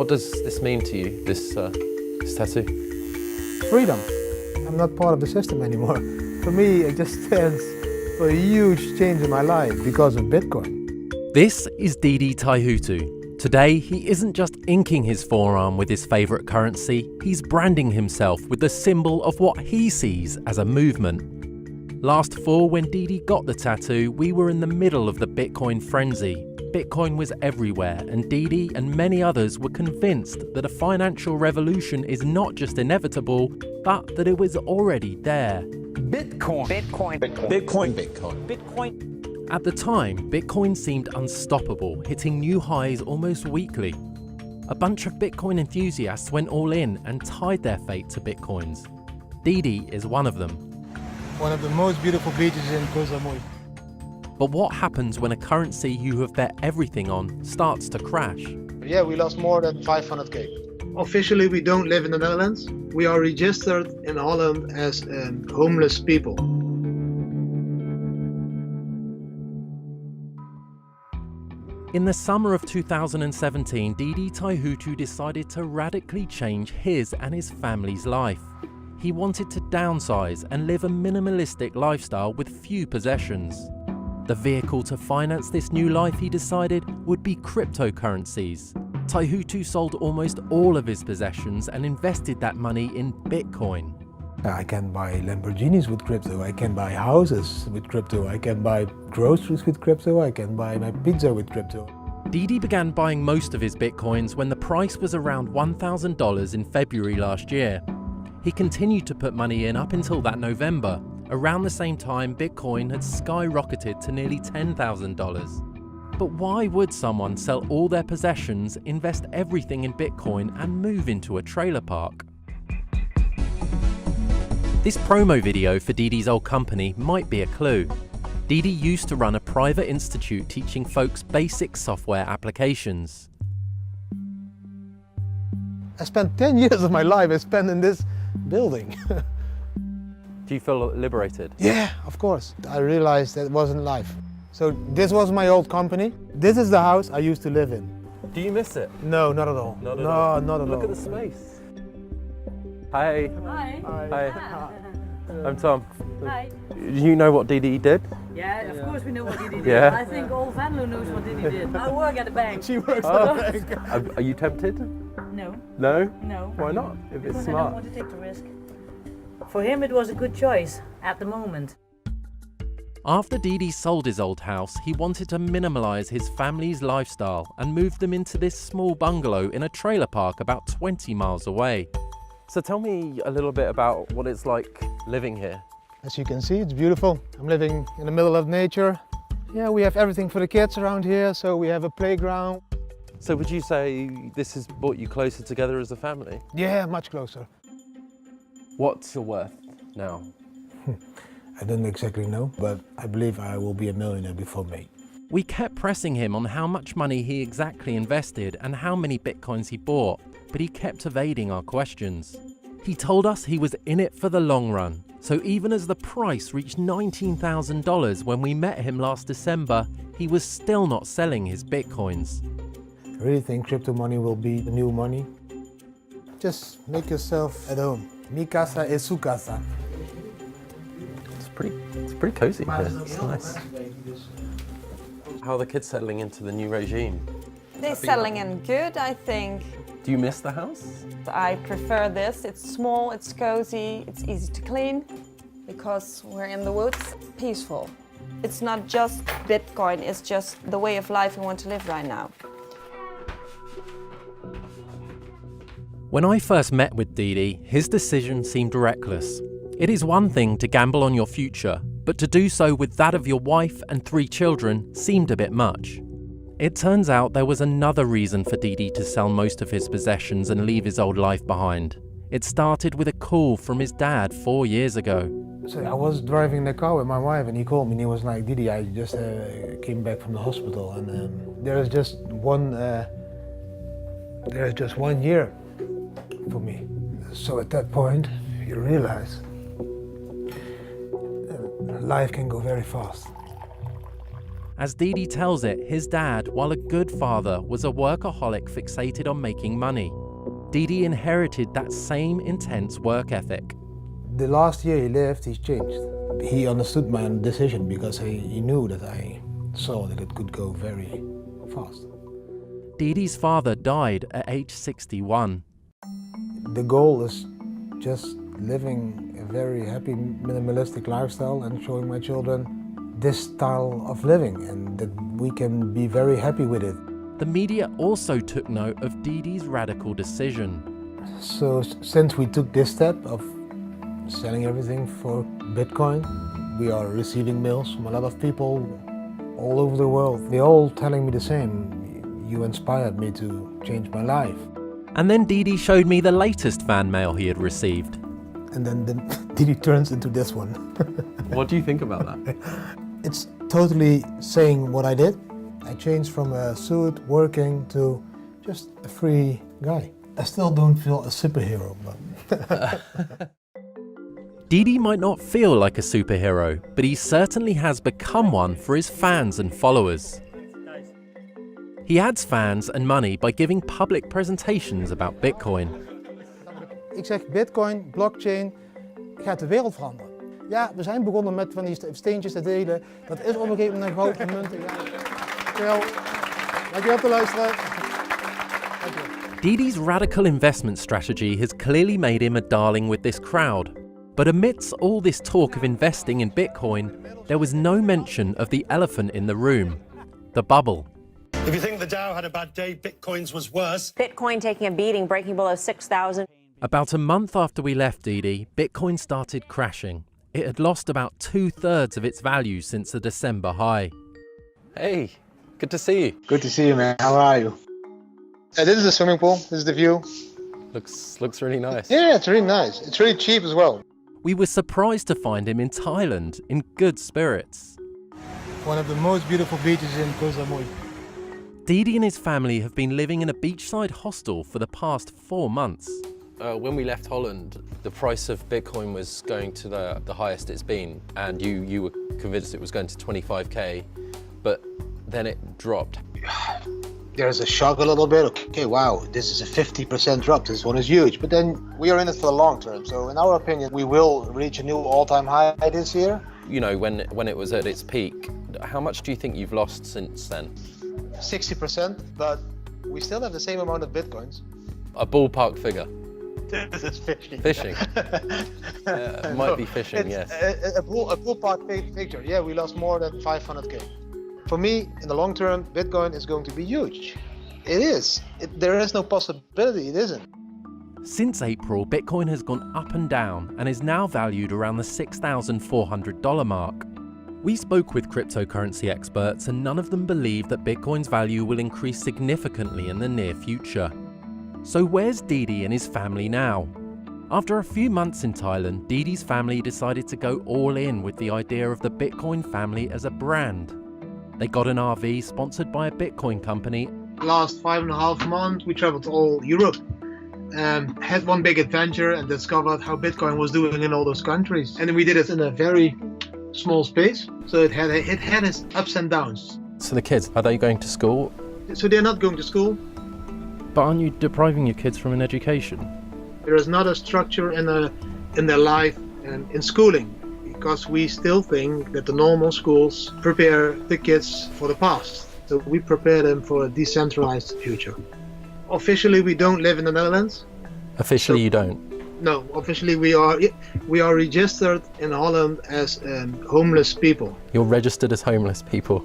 What does this mean to you, this tattoo? Freedom. I'm not part of the system anymore. For me, it just stands for a huge change in my life because of Bitcoin. This is Didi Taihutu. Today, he isn't just inking his forearm with his favourite currency, he's branding himself with the symbol of what he sees as a movement. Last fall, when Didi got the tattoo, we were in the middle of the Bitcoin frenzy. Bitcoin was everywhere, and Didi and many others were convinced that a financial revolution is not just inevitable, but that it was already there. Bitcoin. Bitcoin. Bitcoin. Bitcoin. Bitcoin. At the time, Bitcoin seemed unstoppable, hitting new highs almost weekly. A bunch of Bitcoin enthusiasts went all in and tied their fate to Bitcoins. Didi is one of them. One of the most beautiful beaches in Koh Samui. But what happens when a currency you have bet everything on starts to crash? Yeah, we lost more than 500K. Officially, we don't live in the Netherlands. We are registered in Holland as homeless people. In the summer of 2017, Didi Taihutu decided to radically change his and his family's life. He wanted to downsize and live a minimalistic lifestyle with few possessions. The vehicle to finance this new life, he decided, would be cryptocurrencies. Taihutu sold almost all of his possessions and invested that money in Bitcoin. I can buy Lamborghinis with crypto, I can buy houses with crypto, I can buy groceries with crypto, I can buy my pizza with crypto. Didi began buying most of his Bitcoins when the price was around $1,000 in February last year. He continued to put money in up until that November. Around the same time, Bitcoin had skyrocketed to nearly $10,000. But why would someone sell all their possessions, invest everything in Bitcoin, and move into a trailer park? This promo video for Didi's old company might be a clue. Didi used to run a private institute teaching folks basic software applications. I spent 10 years of my life I spent in this building. Do you feel liberated? Yeah, of course. I realized that it wasn't life. So this was my old company. This is the house I used to live in. Do you miss it? No, not at all. Not at all? Not at all. Look at the space. Hi. Hi. Hi. I'm Tom. Hi. You know what Didi did? Yeah, of course we know what Didi did. Yeah. I think all Venlo knows what Didi did. I work at the bank. She works Oh. at the bank. Are you tempted? No, No? no. Why not? If it's Because I don't smart. want to take the risk. For him it was a good choice at the moment. After Didi sold his old house, he wanted to minimalize his family's lifestyle and moved them into this small bungalow in a trailer park about 20 miles away. So tell me a little bit about what it's like living here. As you can see, it's beautiful. I'm living in the middle of nature. Yeah, we have everything for the kids around here, so we have a playground. So would you say this has brought you closer together as a family? Yeah, much closer. What's your worth now? I don't exactly know, but I believe I will be a millionaire before May. We kept pressing him on how much money he exactly invested and how many Bitcoins he bought, but he kept evading our questions. He told us he was in it for the long run, so even as the price reached $19,000 when we met him last December, he was still not selling his Bitcoins. I really think crypto money will be the new money. Just make yourself at home. Mi casa es su casa. It's pretty cozy here. It's nice. How are the kids settling into the new regime? They're settling in good, I think. Do you miss the house? I prefer this. It's small, it's cozy, it's easy to clean because we're in the woods. Peaceful. It's not just Bitcoin, it's just the way of life we want to live right now. When I first met with Didi, his decision seemed reckless. It is one thing to gamble on your future, but to do so with that of your wife and 3 children seemed a bit much. It turns out there was another reason for Didi to sell most of his possessions and leave his old life behind. It started with a call from his dad 4 years ago. So I was driving the car with my wife and he called me and he was like, Didi, I just came back from the hospital and there is just one year for me. So at that point, you realize life can go very fast. As Didi tells it, his dad, while a good father, was a workaholic fixated on making money. Didi inherited that same intense work ethic. The last year he lived, he's changed. He understood my decision because he knew that I saw that it could go very fast. Didi's father died at age 61. The goal is just living a very happy, minimalistic lifestyle and showing my children this style of living, and that we can be very happy with it. The media also took note of Didi's radical decision. So since we took this step of selling everything for Bitcoin, we are receiving mails from a lot of people all over the world. They're all telling me the same. You inspired me to change my life. And then Didi showed me the latest fan mail he had received. And then Didi turns into this one. What do you think about that? It's totally saying what I did. I changed from a suit, working, to just a free guy. I still don't feel a superhero, but... Didi might not feel like a superhero, but he certainly has become one for his fans and followers. He adds fans and money by giving public presentations about Bitcoin. Ik zeg Bitcoin, blockchain, gaat de wereld veranderen. Ja, we zijn begonnen met van die steentjes te delen. Dat is op een gegeven moment een goud en munten. Ja. Dankjewel te luisteren. Didi's radical investment strategy has clearly made him a darling with this crowd. But amidst all this talk of investing in Bitcoin, there was no mention of the elephant in the room, the bubble. If you think the Dow had a bad day, Bitcoin's was worse. Bitcoin taking a beating, breaking below 6,000. About a month after we left Didi, Bitcoin started crashing. It had lost about 2/3 of its value since the December high. Hey, good to see you. Good to see you, man. How are you? This is the swimming pool. This is the view. Looks really nice. Yeah, it's really nice. It's really cheap as well. We were surprised to find him in Thailand, in good spirits. One of the most beautiful beaches in Koh Samui. Didi and his family have been living in a beachside hostel for the past 4 months. When we left Holland, the price of Bitcoin was going to the highest it's been, and you were convinced it was going to 25k, but then it dropped. There's a shock a little bit. Okay, wow, this is a 50% drop. This one is huge. But then we are in it for the long term. So in our opinion, we will reach a new all-time high this year. You know, when it was at its peak, how much do you think you've lost since then? 60%, but we still have the same amount of Bitcoins. A ballpark figure? This is fishing. Fishing? Might be fishing, yes. A ballpark figure. Yeah, we lost more than 500k. For me, in the long term, Bitcoin is going to be huge. It is. There is no possibility it isn't. Since April, Bitcoin has gone up and down and is now valued around the $6,400 mark. We spoke with cryptocurrency experts and none of them believe that Bitcoin's value will increase significantly in the near future. So where's Didi and his family now? After a few months in Thailand, Didi's family decided to go all in with the idea of the Bitcoin family as a brand. They got an RV sponsored by a Bitcoin company. Last 5.5 months, we traveled all Europe, had one big adventure and discovered how Bitcoin was doing in all those countries. And we did it in a very small space, so it had its ups and downs. So the kids, are they going to school? So they're not going to school. But aren't you depriving your kids from an education? There is not a structure in their life and in schooling, because we still think that the normal schools prepare the kids for the past. So we prepare them for a decentralized future. Officially, we don't live in the Netherlands. Officially, you don't? No, officially we are registered in Holland as homeless people. You're registered as homeless people.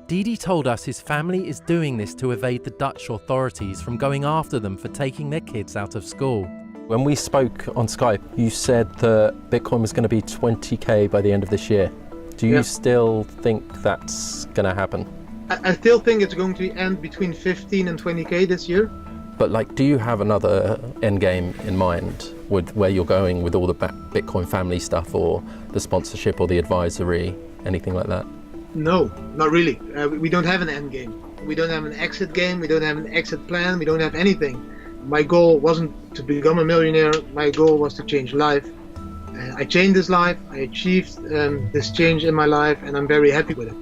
Didi told us his family is doing this to evade the Dutch authorities from going after them for taking their kids out of school. When we spoke on Skype, you said that Bitcoin was going to be 20k by the end of this year. Do you still think that's going to happen? I still think it's going to end between 15 and 20k this year. But do you have another end game in mind with where you're going with all the Bitcoin family stuff or the sponsorship or the advisory, anything like that? No, not really. We don't have an end game. We don't have an exit game. We don't have an exit plan. We don't have anything. My goal wasn't to become a millionaire. My goal was to change life. I changed this life. I achieved this change in my life and I'm very happy with it.